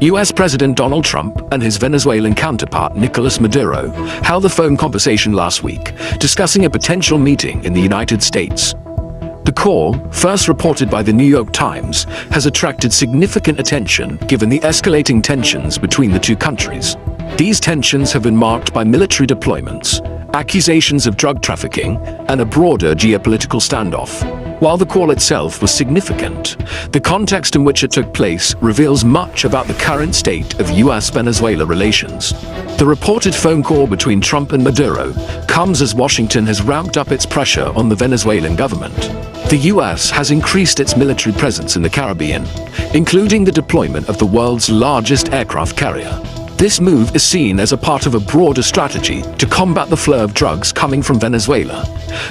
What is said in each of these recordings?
US President Donald Trump and his Venezuelan counterpart Nicolas Maduro held a phone conversation last week, discussing a potential meeting in the United States. The call, first reported by the New York Times, has attracted significant attention given the escalating tensions between the two countries. These tensions have been marked by military deployments, accusations of drug trafficking, and a broader geopolitical standoff. While the call itself was significant, the context in which it took place reveals much about the current state of US-Venezuela relations. The reported phone call between Trump and Maduro comes as Washington has ramped up its pressure on the Venezuelan government. The US has increased its military presence in the Caribbean, including the deployment of the world's largest aircraft carrier. This move is seen as a part of a broader strategy to combat the flow of drugs coming from Venezuela,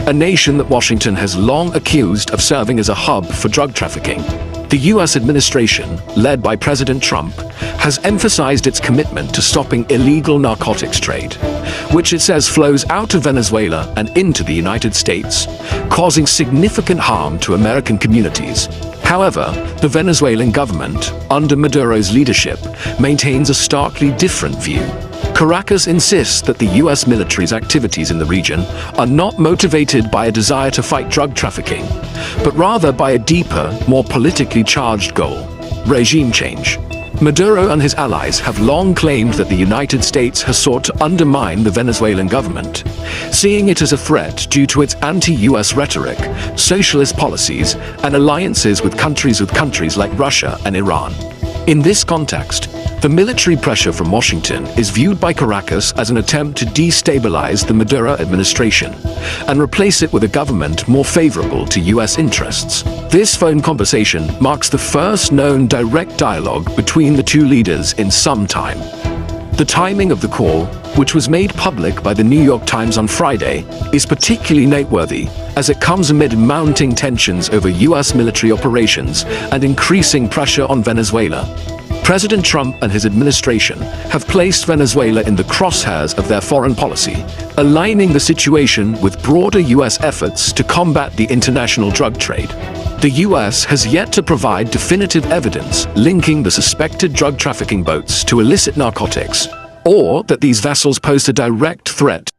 a nation that Washington has long accused of serving as a hub for drug trafficking. The US administration, led by President Trump, has emphasized its commitment to stopping illegal narcotics trade, which it says flows out of Venezuela and into the United States, causing significant harm to American communities. However, the Venezuelan government, under Maduro's leadership, maintains a starkly different view. Caracas insists that the US military's activities in the region are not motivated by a desire to fight drug trafficking, but rather by a deeper, more politically charged goal: regime change. Maduro and his allies have long claimed that the United States has sought to undermine the Venezuelan government, seeing it as a threat due to its anti-US rhetoric, socialist policies, and alliances with countries like Russia and Iran. In this context, the military pressure from Washington is viewed by Caracas as an attempt to destabilize the Maduro administration and replace it with a government more favorable to US interests. This phone conversation marks the first known direct dialogue between the two leaders in some time. The timing of the call, which was made public by the New York Times on Friday, is particularly noteworthy as it comes amid mounting tensions over US military operations and increasing pressure on Venezuela. President Trump and his administration have placed Venezuela in the crosshairs of their foreign policy, aligning the situation with broader US efforts to combat the international drug trade. The US has yet to provide definitive evidence linking the suspected drug trafficking boats to illicit narcotics, or that these vessels pose a direct threat